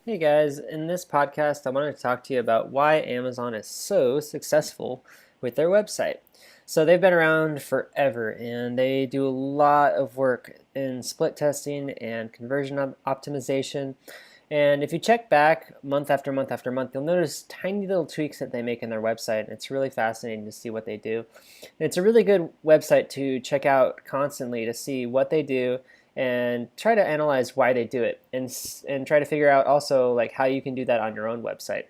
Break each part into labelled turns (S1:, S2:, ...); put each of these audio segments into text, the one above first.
S1: Hey guys, in this podcast, I wanted to talk to you about why Amazon is so successful with their website. So, they've been around forever and they do a lot of work in split testing and conversion optimization. And if you check back month after month after month, you'll notice tiny little tweaks that they make in their website. And it's really fascinating to see what they do. And it's a really good website to check out constantly to see what they do and try to analyze why they do it and try to figure out also like how you can do that on your own website.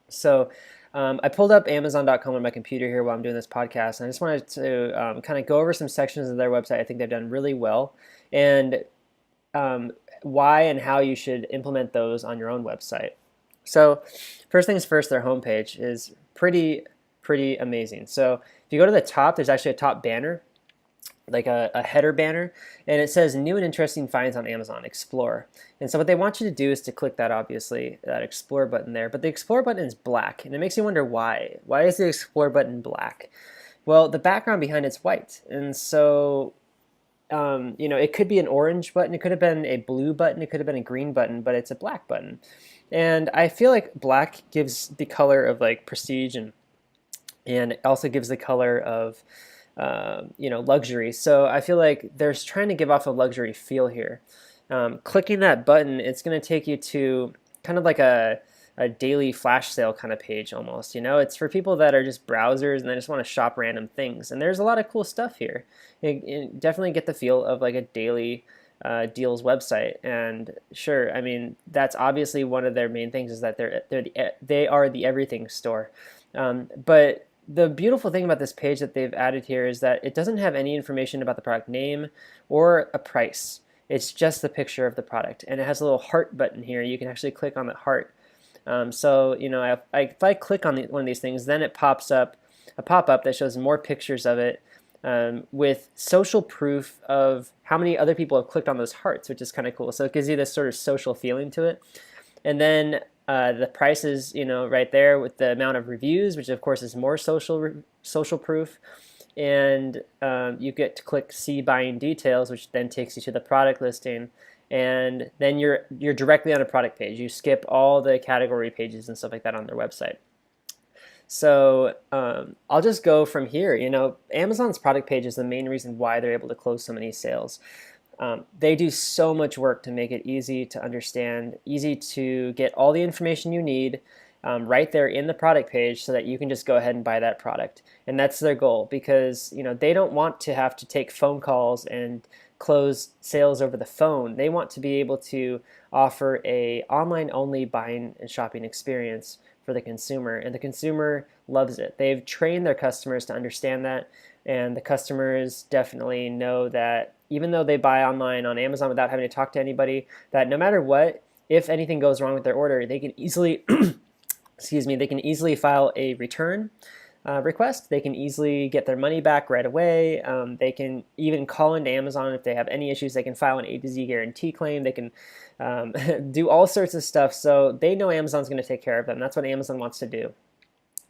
S1: So I pulled up Amazon.com on my computer here while I'm doing this podcast, and I just wanted to kind of go over some sections of their website I think they've done really well, and um, why and how you should implement those on your own website. So first things first, their homepage is pretty amazing. So if you go to the top, there's actually a top banner, like a header banner, and it says new and interesting finds on Amazon, explore. And so what they want you to do is to click that, obviously, that explore button there. But the explore button is black, and it makes you wonder why. Why is the explore button black? Well, the background behind it's white. And so it could be an orange button, it could have been a blue button, it could have been a green button, but it's a black button. And I feel like black gives the color of like prestige, and it also gives the color of luxury. So I feel like they're trying to give off a luxury feel here. Clicking that button, it's going to take you to kind of like a daily flash sale kind of page almost. It's for people that are just browsers and they just want to shop random things. And there's a lot of cool stuff here. You definitely get the feel of like a daily deals website. And sure, I mean that's obviously one of their main things is that they are the everything store. But the beautiful thing about this page that they've added here is that it doesn't have any information about the product name or a price. It's just the picture of the product, and it has a little heart button here. You can actually click on the heart. If I click on one of these things, then it pops up a pop-up that shows more pictures of it with social proof of how many other people have clicked on those hearts, which is kind of cool. So it gives you this sort of social feeling to it. And then the price is, right there with the amount of reviews, which of course is more social proof. And you get to click see buying details, which then takes you to the product listing. And then you're directly on a product page. You skip all the category pages and stuff like that on their website. So I'll just go from here. Amazon's product page is the main reason why they're able to close so many sales. They do so much work to make it easy to understand, easy to get all the information you need right there in the product page so that you can just go ahead and buy that product. And that's their goal because they don't want to have to take phone calls and close sales over the phone. They want to be able to offer a online only buying and shopping experience for the consumer, and the consumer loves it. They've trained their customers to understand that, and the customers definitely know that even though they buy online on Amazon without having to talk to anybody, that no matter what, if anything goes wrong with their order, they can easily they can easily file a return request. They can easily get their money back right away. They can even call into Amazon if they have any issues. They can file an A to Z guarantee claim. They can do all sorts of stuff. So they know Amazon's going to take care of them. That's what Amazon wants to do.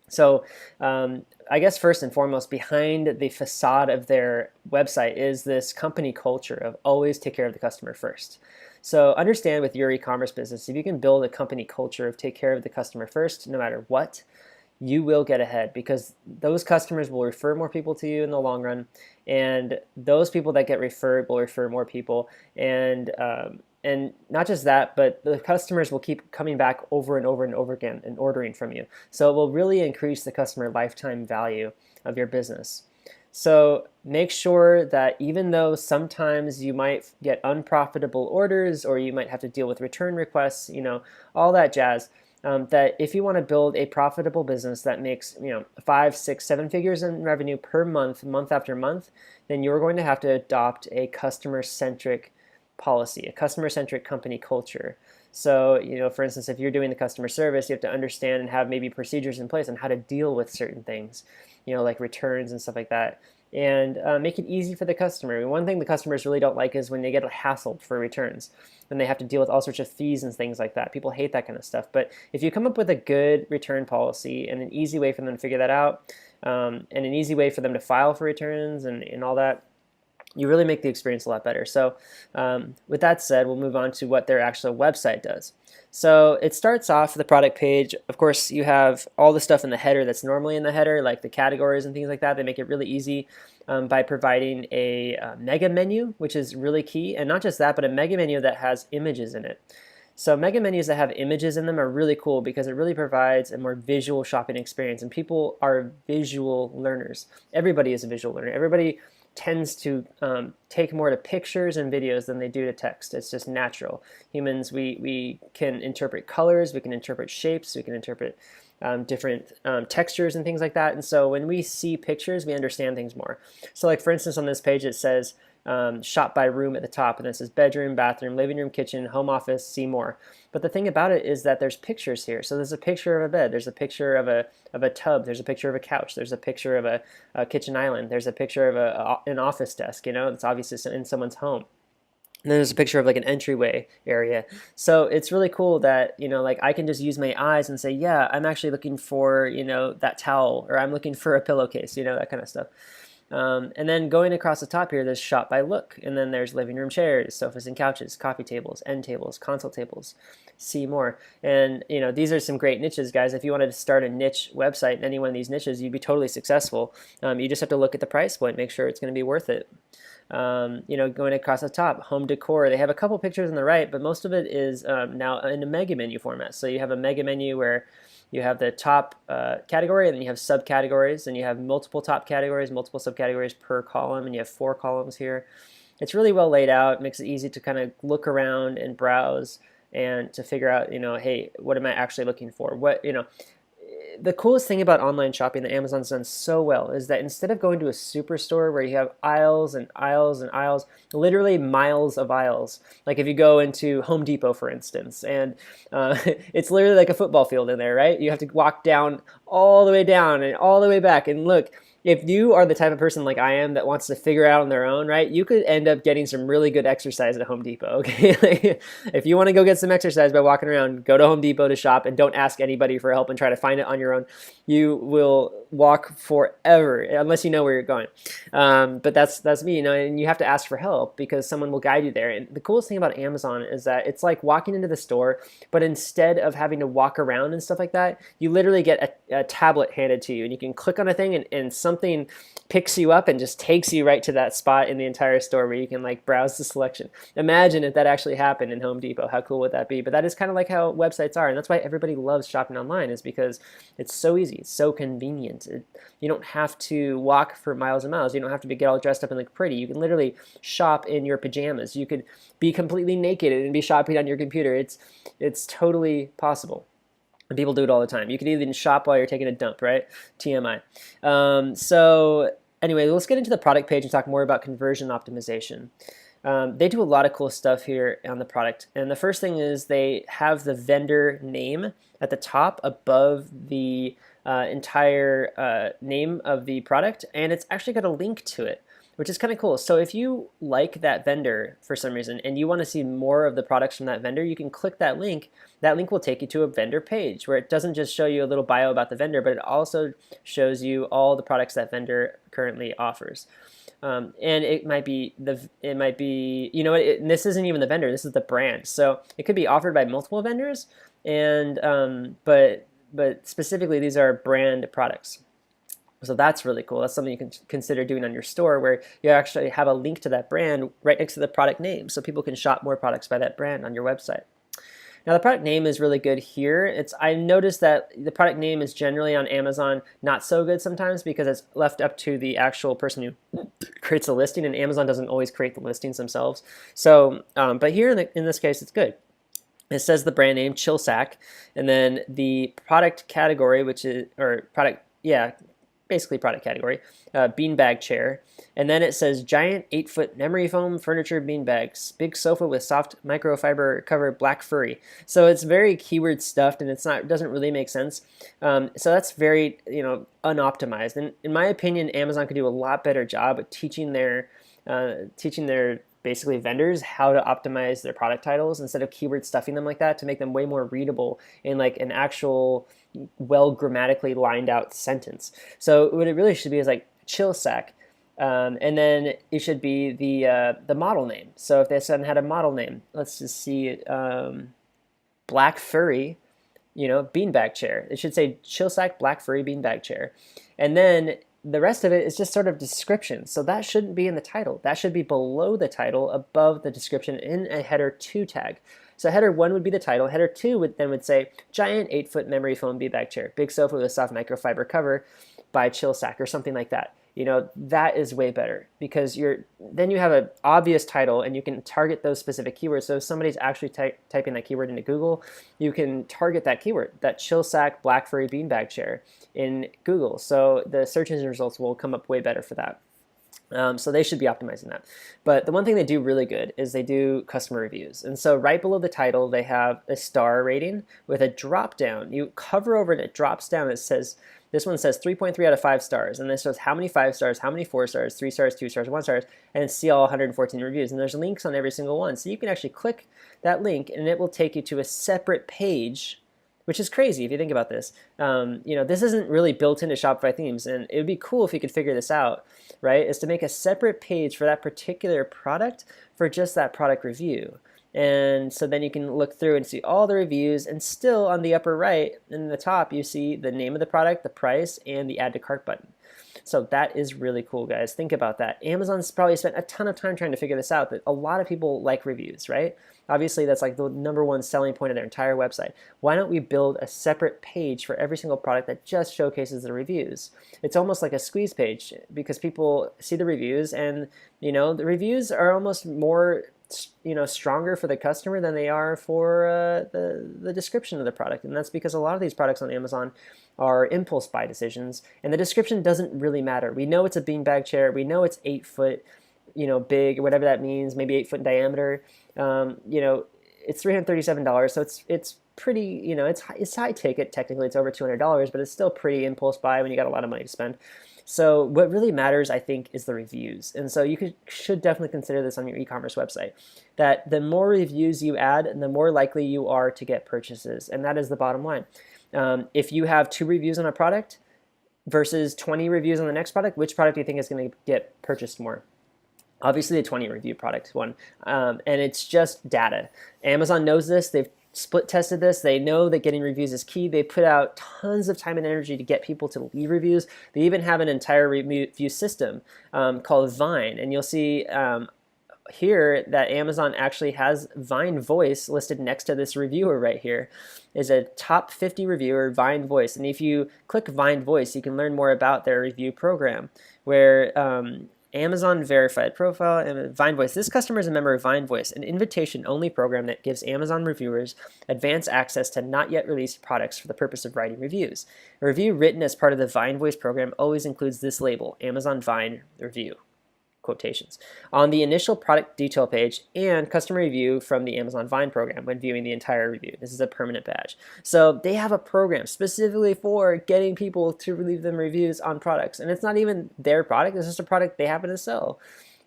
S1: So I guess first and foremost, behind the facade of their website is this company culture of always take care of the customer first. So understand with your e-commerce business, if you can build a company culture of take care of the customer first, no matter what, you will get ahead because those customers will refer more people to you in the long run, and those people that get referred will refer more people, and not just that, but the customers will keep coming back over and over and over again and ordering from you. So it will really increase the customer lifetime value of your business. So make sure that even though sometimes you might get unprofitable orders or you might have to deal with return requests, all that jazz, that if you want to build a profitable business that makes 5, 6, 7 figures in revenue per month, month after month, then you're going to have to adopt a customer-centric policy, a customer-centric company culture. So, for instance, if you're doing the customer service, you have to understand and have maybe procedures in place on how to deal with certain things, like returns and stuff like that, and make it easy for the customer. One thing the customers really don't like is when they get hassled for returns and they have to deal with all sorts of fees and things like that. People hate that kind of stuff. But if you come up with a good return policy and an easy way for them to figure that out, and an easy way for them to file for returns and all that, you really make the experience a lot better. So with that said, we'll move on to what their actual website does. So it starts off the product page. Of course, you have all the stuff in the header that's normally in the header, like the categories and things like that. They make it really easy by providing a mega menu, which is really key. And not just that, but a mega menu that has images in it. So mega menus that have images in them are really cool because it really provides a more visual shopping experience. And people are visual learners. Everybody is a visual learner. Everybody tends to take more to pictures and videos than they do to text. It's just natural. Humans, we can interpret colors, we can interpret shapes, we can interpret different textures and things like that. And so when we see pictures, we understand things more. So like for instance on this page it says shop by room at the top, and it says bedroom, bathroom, living room, kitchen, home office, see more. But the thing about it is that there's pictures here. So there's a picture of a bed, there's a picture of a tub, there's a picture of a couch, there's a picture of a kitchen island, there's a picture of an office desk, you know, it's obviously in someone's home. And then there's a picture of like an entryway area. So it's really cool that, you know, like I can just use my eyes and say, yeah, I'm actually looking for, you know, that towel, or I'm looking for a pillowcase, you know, that kind of stuff. And then going across the top here, there's shop by look, and then there's living room chairs, sofas and couches, coffee tables, end tables, console tables, see more. And you know, these are some great niches, guys. If you wanted to start a niche website in any one of these niches, you'd be totally successful. You just have to look at the price point, make sure it's going to be worth it. You know, going across the top, home decor, they have a couple pictures on the right, but most of it is now in a mega menu format. So you have a mega menu where you have the top category, and then you have subcategories, and you have multiple top categories, multiple subcategories per column, and you have 4 columns here. It's really well laid out. It makes it easy to kind of look around and browse and to figure out, you know, hey, what am I actually looking for? What, you know, the coolest thing about online shopping that Amazon's done so well is that instead of going to a superstore where you have aisles and aisles and aisles, literally miles of aisles, like if you go into Home Depot, for instance, and it's literally like a football field in there, right? You have to walk down all the way down and all the way back, and look, if you are the type of person like I am that wants to figure it out on their own, right, you could end up getting some really good exercise at Home Depot, okay? Like, if you want to go get some exercise by walking around, go to Home Depot to shop and don't ask anybody for help and try to find it on your own. You will walk forever unless you know where you're going. But that's me, you know, and you have to ask for help because someone will guide you there. And the coolest thing about Amazon is that it's like walking into the store, but instead of having to walk around and stuff like that, you literally get a tablet handed to you, and you can click on a thing and something picks you up and just takes you right to that spot in the entire store where you can like browse the selection. Imagine if that actually happened in Home Depot. How cool would that be? But that is kind of like how websites are, and that's why everybody loves shopping online, is because it's so easy, it's so convenient. You don't have to walk for miles and miles. You don't have to get all dressed up and look pretty. You can literally shop in your pajamas. You could be completely naked and be shopping on your computer. It's totally possible. And people do it all the time. You can even shop while you're taking a dump, right? TMI. So anyway, let's get into the product page and talk more about conversion optimization. They do a lot of cool stuff here on the product. And the first thing is they have the vendor name at the top above the entire name of the product, and it's actually got a link to it, which is kind of cool. So if you like that vendor for some reason and you want to see more of the products from that vendor, you can click that link. That link will take you to a vendor page where it doesn't just show you a little bio about the vendor, but it also shows you all the products that vendor currently offers. And it might be you know, this isn't even the vendor, this is the brand. So it could be offered by multiple vendors, and but specifically these are brand products. So that's really cool. That's something you can consider doing on your store, where you actually have a link to that brand right next to the product name, so people can shop more products by that brand on your website. Now the product name is really good here. I noticed that the product name is generally on Amazon not so good sometimes because it's left up to the actual person who creates the listing, and Amazon doesn't always create the listings themselves. So, but here in this case, it's good. It says the brand name, Chill Sack, and then the product category, which is, or product, yeah, basically product category, beanbag chair. And then it says giant 8-foot memory foam furniture beanbags, big sofa with soft microfiber cover, black furry. So it's very keyword stuffed, and it doesn't really make sense. So that's very, you know, unoptimized. And in my opinion, Amazon could do a lot better job at teaching their basically vendors how to optimize their product titles instead of keyword stuffing them like that, to make them way more readable in like an actual well grammatically lined out sentence. So what it really should be is like Chill Sack, And then it should be the model name. So if this one had a model name, let's just see, black furry, beanbag chair. It should say Chilsack black furry beanbag chair. And then the rest of it is just sort of description. So that shouldn't be in the title. That should be below the title, above the description in a header 2 tag. So header 1 would be the title. Header 2 would say giant 8-foot memory foam beanbag chair, big sofa with a soft microfiber cover by Chilsack or something like that. That is way better because then you have an obvious title and you can target those specific keywords. So if somebody's actually typing that keyword into Google, you can target that keyword, that Chilsack black furry beanbag chair in Google. So the search engine results will come up way better for that. So they should be optimizing that. But the one thing they do really good is they do customer reviews. And so right below the title, they have a star rating with a drop down. You hover over it, it drops down. It says, this one says 3.3 out of 5 stars. And this shows how many 5 stars, how many 4 stars, 3 stars, 2 stars, 1 stars, and see all 114 reviews. And there's links on every single one. So you can actually click that link and it will take you to a separate page, which is crazy if you think about this. This isn't really built into Shopify themes, and it would be cool if you could figure this out, right? Is to make a separate page for that particular product for just that product review. And so then you can look through and see all the reviews, and still on the upper right in the top you see the name of the product, the price, and the add to cart button. So that is really cool, guys. Think about that. Amazon's probably spent a ton of time trying to figure this out, but a lot of people like reviews, right? Obviously, that's like the #1 selling point of their entire website. Why don't we build a separate page for every single product that just showcases the reviews? It's almost like a squeeze page because people see the reviews, and the reviews are almost more stronger for the customer than they are for the description of the product. And that's because a lot of these products on Amazon are impulse buy decisions, and the description doesn't really matter. We know it's a beanbag chair. We know it's 8 foot, big, whatever that means, maybe 8 foot in diameter. It's $337, so it's pretty, it's high ticket. Technically, it's over $200, but it's still pretty impulse buy when you got a lot of money to spend. So what really matters, I think, is the reviews. And so you should definitely consider this on your e-commerce website, that the more reviews you add, the more likely you are to get purchases. And that is the bottom line. If you have 2 reviews on a product versus 20 reviews on the next product, which product do you think is going to get purchased more? Obviously, the 20 review product one. And it's just data. Amazon knows this. They've split tested this. They know that getting reviews is key. They put out tons of time and energy to get people to leave reviews. They even have an entire review system called Vine. And you'll see here that Amazon actually has Vine Voice listed next to this reviewer right here. Is a top 50 reviewer, Vine Voice. And if you click Vine Voice, you can learn more about their review program, where Amazon verified profile and Vine Voice. This customer is a member of Vine Voice, an invitation-only program that gives Amazon reviewers advanced access to not yet released products for the purpose of writing reviews. A review written as part of the Vine Voice program always includes this label, Amazon Vine Review, quotations, on the initial product detail page, and customer review from the Amazon Vine program when viewing the entire review. This is a permanent badge. So they have a program specifically for getting people to leave them reviews on products. And it's not even their product, it's just a product they happen to sell.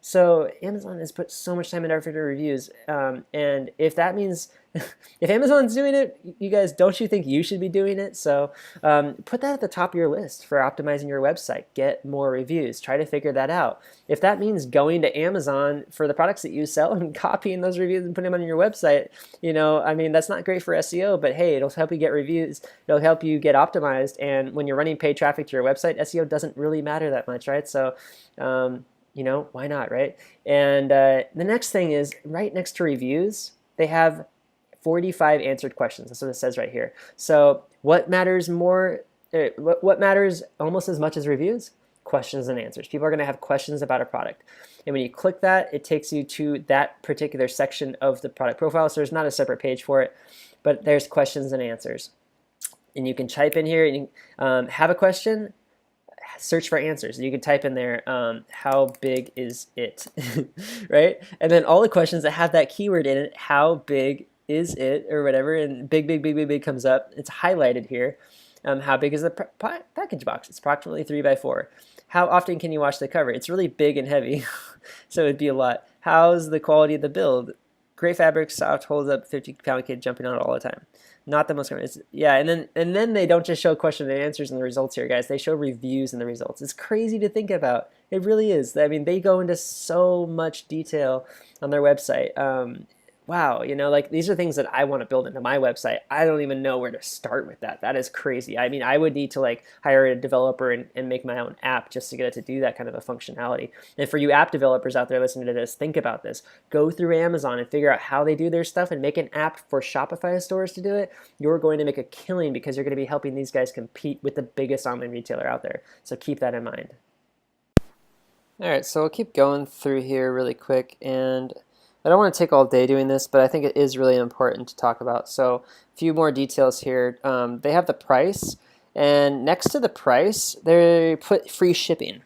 S1: So Amazon has put so much time and effort into reviews. And if that means, if Amazon's doing it, you guys, don't you think you should be doing it? So put that at the top of your list for optimizing your website. Get more reviews. Try to figure that out. If that means going to Amazon for the products that you sell and copying those reviews and putting them on your website, that's not great for SEO, but hey, it'll help you get reviews. It'll help you get optimized. And when you're running paid traffic to your website, SEO doesn't really matter that much, right? So, why not, right? And the next thing is right next to reviews, they have 45 answered questions. That's what it says right here. So what matters more? What matters almost as much as reviews? Questions and answers. People are going to have questions about a product. And when you click that, it takes you to that particular section of the product profile. So there's not a separate page for it, but there's questions and answers. And you can type in here, and you have a question, search for answers. You can type in there, how big is it, right? And then all the questions that have that keyword in it, how big is it, or whatever, and big comes up. It's highlighted here. How big is the package box? It's approximately 3x4. How often can you wash the cover? It's really big and heavy, so it'd be a lot. How's the quality of the build? Great fabric, soft, holds up, 50-pound kid jumping on it all the time. Not the most common. Yeah, and then they don't just show questions and answers in the results here, guys. They show reviews in the results. It's crazy to think about. It really is. I mean, they go into so much detail on their website. Wow, like these are things that I want to build into my website. I don't even know where to start with that. That is crazy. I mean, I would need to like hire a developer and make my own app just to get it to do that kind of a functionality. And for you app developers out there listening to this, think about this. Go through Amazon and figure out how they do their stuff and make an app for Shopify stores to do it. You're going to make a killing because you're going to be helping these guys compete with the biggest online retailer out there. So keep that in mind. All right, so we'll keep going through here really quick, and I don't want to take all day doing this, but I think it is really important to talk about. So a few more details here. They have the price, and next to the price, they put free shipping.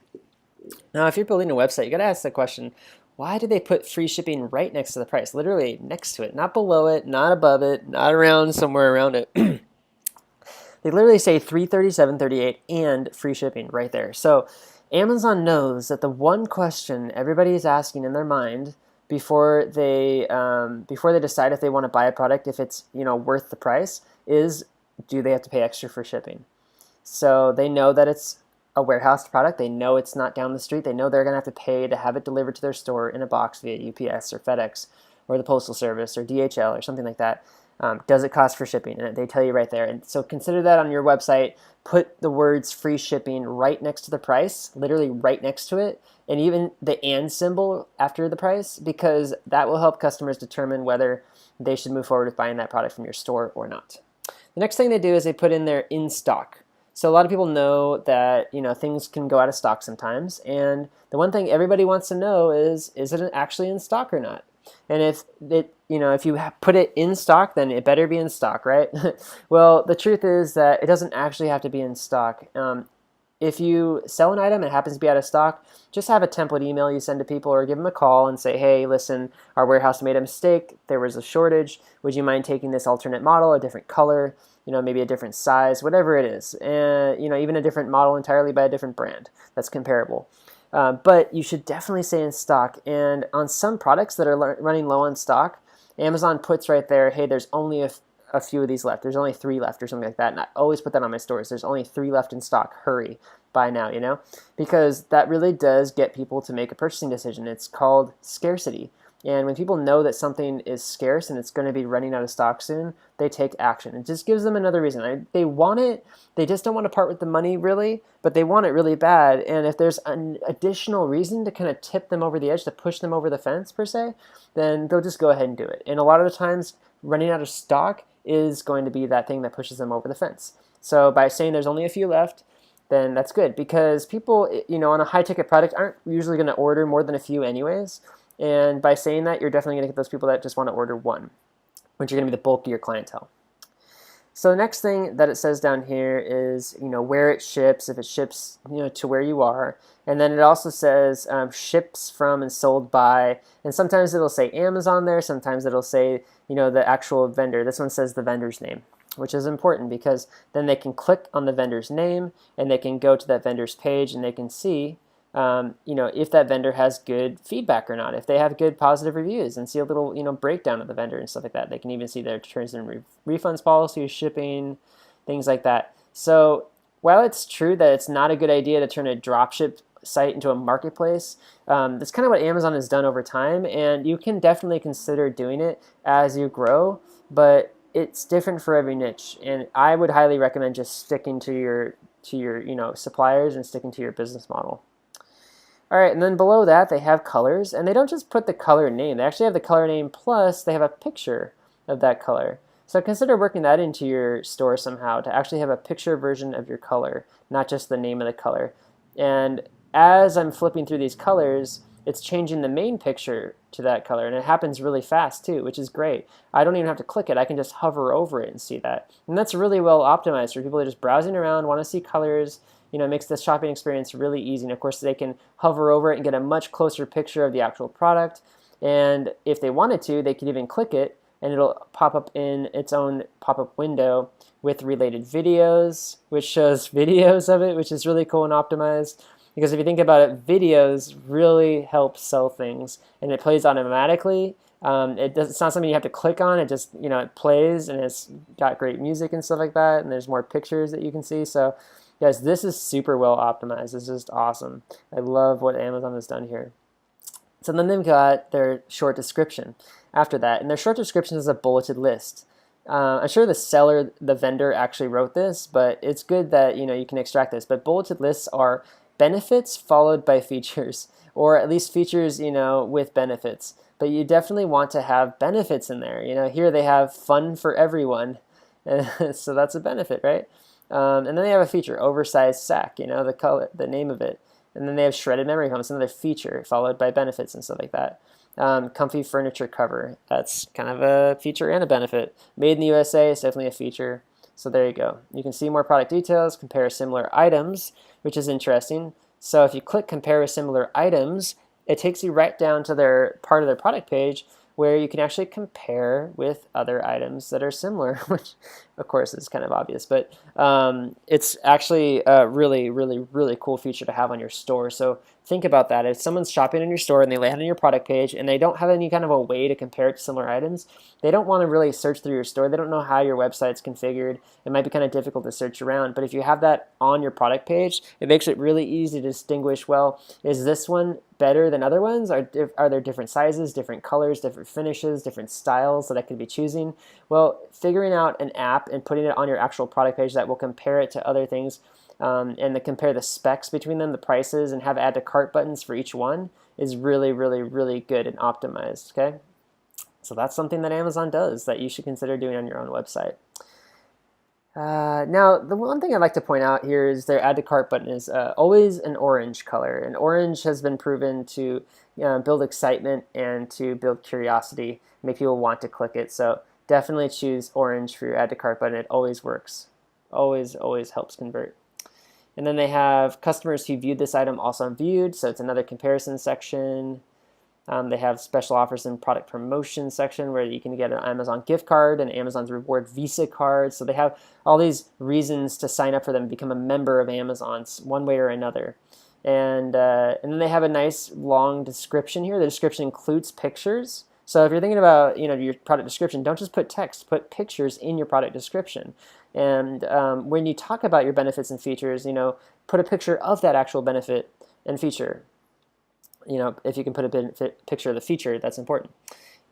S1: Now, if you're building a website, you got to ask the question, why do they put free shipping right next to the price? Literally next to it, not below it, not above it, not around somewhere around it. They literally say $337.38 and free shipping right there. So Amazon knows that the one question everybody is asking in their mind before they decide if they want to buy a product, if it's worth the price, is do they have to pay extra for shipping? So they know that it's a warehouse product. They know it's not down the street. They know they're going to have to pay to have it delivered to their store in a box via UPS or FedEx or the Postal Service or DHL or something like that. Does it cost for shipping? And they tell you right there. And so consider that on your website. Put the words free shipping right next to the price, literally right next to it, and even the and symbol after the price, because that will help customers determine whether they should move forward with buying that product from your store or not. The next thing they do is they put in their in stock. So a lot of people know that things can go out of stock sometimes, and the one thing everybody wants to know is it actually in stock or not? And if you put it in stock, then it better be in stock, right? Well, the truth is that it doesn't actually have to be in stock. If you sell an item and it happens to be out of stock, just have a template email you send to people or give them a call and say, hey, listen, our warehouse made a mistake. There was a shortage. Would you mind taking this alternate model, a different color, maybe a different size, whatever it is, and even a different model entirely by a different brand that's comparable. But you should definitely stay in stock. And on some products that are running low on stock, Amazon puts right there, hey, there's only a few of these left. There's only 3 left or something like that. And I always put that on my stores. There's only 3 left in stock. Hurry, buy now, because that really does get people to make a purchasing decision. It's called scarcity. And when people know that something is scarce and it's going to be running out of stock soon, they take action. It just gives them another reason. They want it. They just don't want to part with the money, really, but they want it really bad. And if there's an additional reason to kind of tip them over the edge, to push them over the fence, per se, then they'll just go ahead and do it. And a lot of the times, running out of stock is going to be that thing that pushes them over the fence. So by saying there's only a few left, then that's good, because people, on a high-ticket product aren't usually going to order more than a few anyways. And by saying that, you're definitely going to get those people that just want to order one, which are going to be the bulk of your clientele. So the next thing that it says down here is, where it ships, if it ships, to where you are. And then it also says ships from and sold by. And sometimes it'll say Amazon there. Sometimes it'll say, the actual vendor. This one says the vendor's name, which is important because then they can click on the vendor's name and they can go to that vendor's page and they can see if that vendor has good feedback or not, if they have good positive reviews, and see a little, breakdown of the vendor and stuff like that. They can even see their terms and refunds policy, shipping, things like that. So while it's true that it's not a good idea to turn a dropship site into a marketplace, that's kind of what Amazon has done over time, and you can definitely consider doing it as you grow, but it's different for every niche, and I would highly recommend just sticking to your suppliers and sticking to your business model. All right, and then below that, they have colors, and they don't just put the color name. They actually have the color name, plus they have a picture of that color. So consider working that into your store somehow to actually have a picture version of your color, not just the name of the color. And as I'm flipping through these colors, it's changing the main picture to that color, and it happens really fast too, which is great. I don't even have to click it. I can just hover over it and see that. And that's really well optimized for people that are just browsing around, want to see colors. It makes the shopping experience really easy. And of course, they can hover over it and get a much closer picture of the actual product. And if they wanted to, they could even click it and it'll pop up in its own pop-up window with related videos, which shows videos of it, which is really cool and optimized. Because if you think about it, videos really help sell things, and it plays automatically. It's not something you have to click on. It just, it plays, and it's got great music and stuff like that, and there's more pictures that you can see. So Guys, this is super well optimized. It's just awesome. I love what Amazon has done here. So then they've got their short description after that, and their short description is a bulleted list. I'm sure the seller, the vendor, actually wrote this, but it's good that you can extract this. But bulleted lists are benefits followed by features, or at least features with benefits. But you definitely want to have benefits in there. Here they have fun for everyone, so that's a benefit, right? And then they have a feature, oversized sack. The color, the name of it. And then they have shredded memory foam. It's another feature followed by benefits and stuff like that. Comfy furniture cover. That's kind of a feature and a benefit. Made in the USA is definitely a feature. So there you go. You can see more product details, compare similar items, which is interesting. So if you click compare with similar items, it takes you right down to their part of their product page where you can actually compare with other items that are similar, which of course is kind of obvious, but it's actually a really, really, really cool feature to have on your store. So think about that. If someone's shopping in your store and they land on your product page and they don't have any kind of a way to compare it to similar items, they don't want to really search through your store. They don't know how your website's configured. It might be kind of difficult to search around, but if you have that on your product page, it makes it really easy to distinguish, well, is this one better than other ones? Are there different sizes, different colors, different finishes, different styles that I could be choosing? Well, figuring out an app and putting it on your actual product page that will compare it to other things and to compare the specs between them, the prices, and have add to cart buttons for each one is really, really, really good and optimized, okay? So that's something that Amazon does that you should consider doing on your own website. Now, the one thing I'd like to point out here is their add to cart button is always an orange color. And orange has been proven to build excitement and to build curiosity, make people want to click it. So definitely choose orange for your add to cart button. It always works. Always, always helps convert. And then they have customers who viewed this item also viewed, so it's another comparison section. They have special offers and product promotion section where you can get an Amazon gift card and Amazon's reward Visa card. So they have all these reasons to sign up for them and become a member of Amazon's one way or another. And then they have a nice long description here. The description includes pictures. So if you're thinking about your product description, don't just put text, put pictures in your product description. And when you talk about your benefits and features, put a picture of that actual benefit and feature. If you can put a picture of the feature, that's important.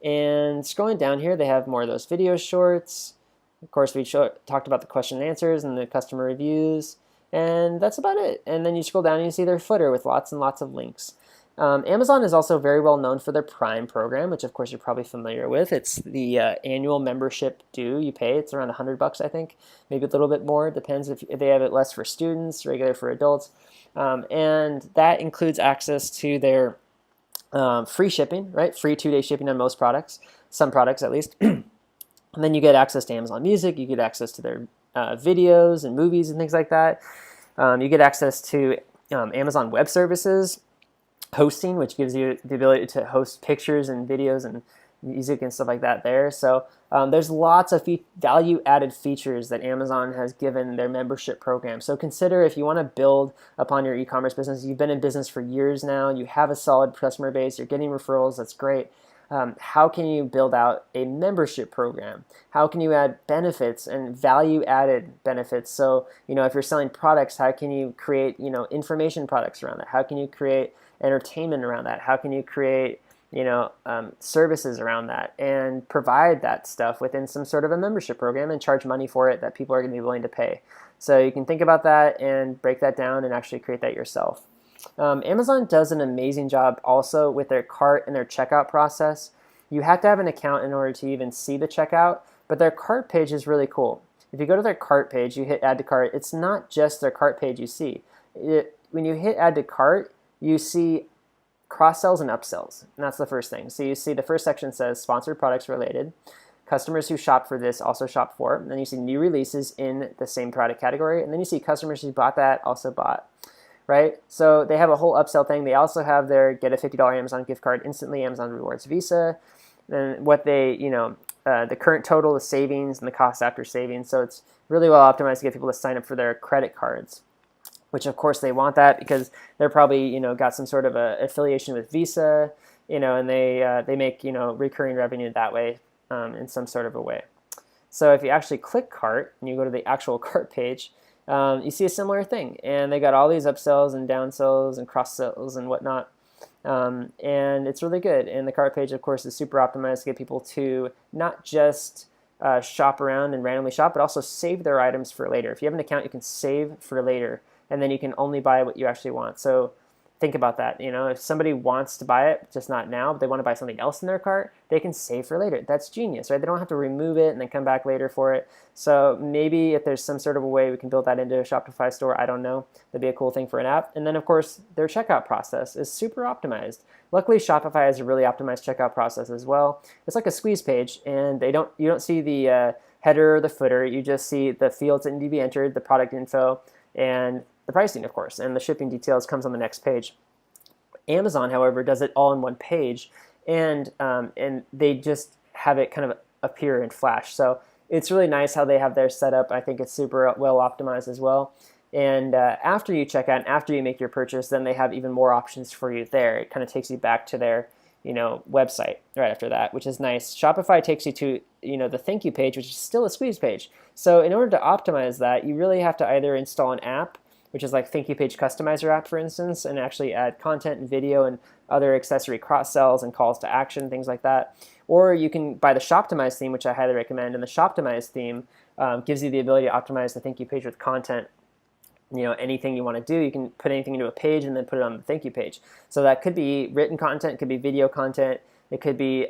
S1: And scrolling down here, they have more of those video shorts. Of course, we talked about the question and answers and the customer reviews, and that's about it. And then you scroll down and you see their footer with lots and lots of links. Amazon is also very well known for their Prime program, which of course you're probably familiar with. It's the annual membership due you pay. It's around $100, I think, maybe a little bit more. It depends if they have it less for students, regular for adults. And that includes access to their free shipping, right? Free 2-day shipping on most products, some products at least. And then you get access to Amazon Music. You get access to their videos and movies and things like that. You get access to Amazon Web Services hosting, which gives you the ability to host pictures and videos and music and stuff like that there. So there's lots of value-added features that Amazon has given their membership program. So consider if you want to build upon your e-commerce business, you've been in business for years now, you have a solid customer base, you're getting referrals, that's great. How can you build out a membership program? How can you add benefits and value-added benefits? So, if you're selling products, how can you create, information products around that? How can you create entertainment around that? How can you create services around that and provide that stuff within some sort of a membership program and charge money for it that people are going to be willing to pay? So you can think about that and break that down and actually create that yourself. Amazon does an amazing job also with their cart and their checkout process. You have to have an account in order to even see the checkout, but their cart page is really cool. If you go to their cart page, you hit add to cart, it's not just their cart page you see. When you hit add to cart, you see cross-sells and upsells, and that's the first thing. So you see the first section says sponsored products related. Customers who shop for this also shop for. And then you see new releases in the same product category. And then you see customers who bought that also bought, right? So they have a whole upsell thing. They also have their get a $50 Amazon gift card instantly, Amazon Rewards Visa, and what they, the current total, the savings, and the cost after savings. So it's really well optimized to get people to sign up for their credit cards, which of course they want that because they're probably, got some sort of a affiliation with Visa, and they make, recurring revenue that way in some sort of a way. So if you actually click cart and you go to the actual cart page, you see a similar thing, and they got all these upsells and downsells and cross sells and whatnot. And it's really good. And the cart page, of course, is super optimized to get people to not just shop around and randomly shop, but also save their items for later. If you have an account, you can save for later, and then you can only buy what you actually want. So think about that. If somebody wants to buy it, just not now, but they want to buy something else in their cart, they can save for later. That's genius, right? They don't have to remove it and then come back later for it. So maybe if there's some sort of a way we can build that into a Shopify store, I don't know. That'd be a cool thing for an app. And then, of course, their checkout process is super optimized. Luckily, Shopify has a really optimized checkout process as well. It's like a squeeze page, and you don't see the header or the footer. You just see the fields that need to be entered, the product info, and the pricing, of course, and the shipping details comes on the next page. Amazon, however, does it all in one page, and they just have it kind of appear in Flash. So it's really nice how they have their setup. I think it's super well optimized as well. And after you check out, and after you make your purchase, then they have even more options for you there. It kind of takes you back to their website right after that, which is nice. Shopify takes you to the thank you page, which is still a squeeze page. So in order to optimize that, you really have to either install an app, which is like Thank You Page Customizer app, for instance, and actually add content and video and other accessory cross-sells and calls to action, things like that. Or you can buy the Shoptimize theme, which I highly recommend, and the Shoptimize theme gives you the ability to optimize the Thank You page with content. Anything you want to do, you can put anything into a page and then put it on the Thank You page. So that could be written content, it could be video content, it could be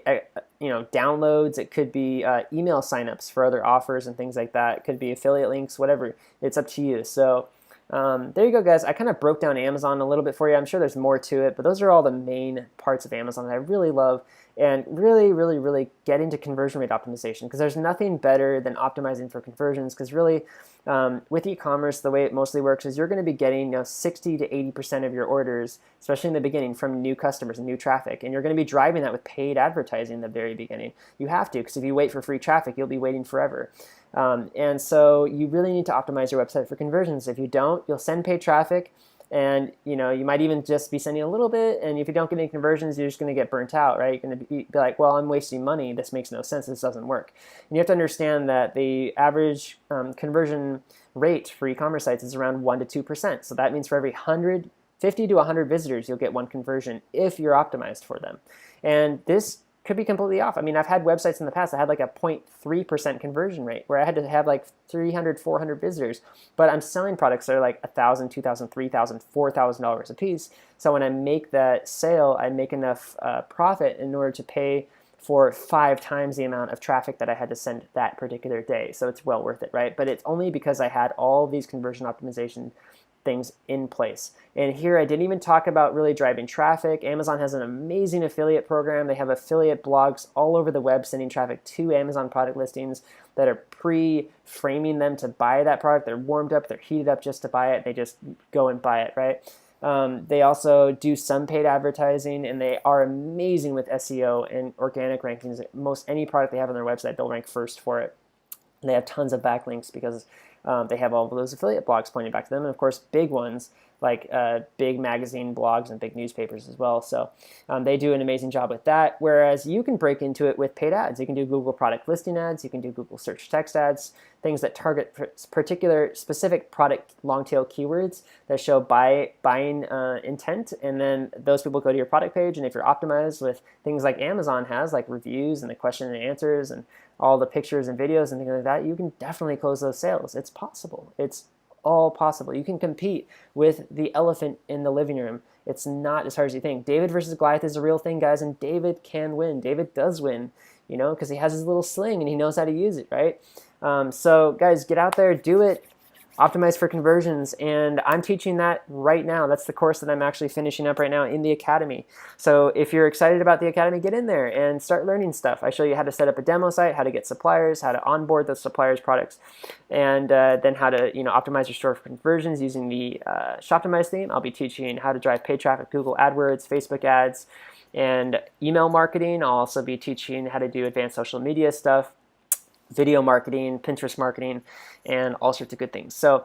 S1: downloads, it could be email signups for other offers and things like that. It could be affiliate links, whatever. It's up to you. So there you go, guys. I kind of broke down Amazon a little bit for you. I'm sure there's more to it, but those are all the main parts of Amazon that I really love, and really, really, really get into conversion rate optimization, because there's nothing better than optimizing for conversions. Because really, with e-commerce, the way it mostly works is you're going to be getting 60 to 80% of your orders, especially in the beginning, from new customers and new traffic, and you're going to be driving that with paid advertising in the very beginning. You have to, because if you wait for free traffic, you'll be waiting forever. And so you really need to optimize your website for conversions. If you don't, you'll send paid traffic, and you might even just be sending a little bit, and if you don't get any conversions, you're just going to get burnt out, right? You're going to be like, well, I'm wasting money. This makes no sense. This doesn't work. And you have to understand that the average conversion rate for e-commerce sites is around 1% to 2%. So that means for every 50 to 100 visitors, you'll get one conversion if you're optimized for them. And this could be completely off. I mean, I've had websites in the past that had like a 0.3% conversion rate where I had to have like 300, 400 visitors, but I'm selling products that are like $1,000, $2,000, $3,000, $4,000 a piece. So when I make that sale, I make enough profit in order to pay for 5 times the amount of traffic that I had to send that particular day. So it's well worth it, right? But it's only because I had all these conversion optimization things in place. And here I didn't even talk about really driving traffic. Amazon has an amazing affiliate program. They have affiliate blogs all over the web sending traffic to Amazon product listings that are pre-framing them to buy that product. They're warmed up, they're heated up just to buy it. They just go and buy it, right? They also do some paid advertising, and they are amazing with SEO and organic rankings. Most any product they have on their website, they'll rank first for it. And they have tons of backlinks because they have all of those affiliate blogs pointing back to them, and of course big ones like big magazine blogs and big newspapers as well. So they do an amazing job with that, whereas you can break into it with paid ads. You can do Google product listing ads, you can do Google search text ads, things that target particular specific product long tail keywords that show buying intent, and then those people go to your product page, and if you're optimized with things like Amazon has, like reviews and the question and answers and all the pictures and videos and things like that, you can definitely close those sales. It's possible. It's all possible. You can compete with the elephant in the living room. It's not as hard as you think. David versus Goliath is a real thing, guys, and David can win. David does win, because he has his little sling and he knows how to use it, right? So guys, get out there, do it. Optimize for conversions, and I'm teaching that right now. That's the course that I'm actually finishing up right now in the Academy. So if you're excited about the Academy, get in there and start learning stuff. I show you how to set up a demo site, how to get suppliers, how to onboard those suppliers' products, and then how to optimize your store for conversions using the Shoptimize theme. I'll be teaching how to drive paid traffic, Google AdWords, Facebook ads, and email marketing. I'll also be teaching how to do advanced social media stuff, video marketing, Pinterest marketing, and all sorts of good things. So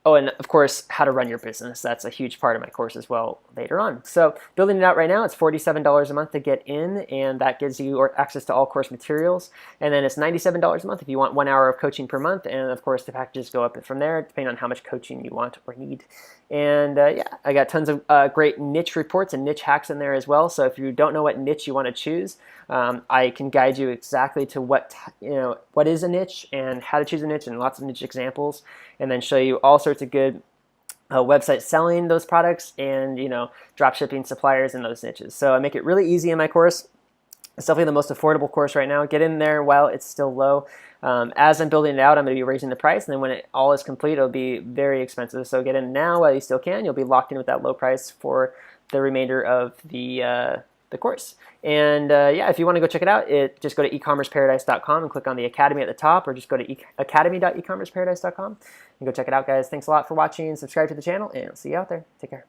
S1: Oh, and of course, how to run your business. That's a huge part of my course as well later on. So building it out right now, it's $47 a month to get in, and that gives you access to all course materials. And then it's $97 a month if you want 1 hour of coaching per month. And of course, the packages go up from there depending on how much coaching you want or need. And yeah, I got tons of great niche reports and niche hacks in there as well. So if you don't know what niche you want to choose, I can guide you exactly to what is a niche and how to choose a niche, and lots of niche examples, and then show you all sorts of good websites selling those products and drop shipping suppliers in those niches. So I make it really easy in my course. It's definitely the most affordable course right now. Get in there while it's still low. As I'm building it out, I'm going to be raising the price, and then when it all is complete, it'll be very expensive. So get in now while you still can. You'll be locked in with that low price for the remainder of the course. And yeah, if you want to go check it out, just go to ecommerceparadise.com and click on the Academy at the top, or just go to academy.ecommerceparadise.com and go check it out, guys. Thanks a lot for watching. Subscribe to the channel, and I'll see you out there. Take care.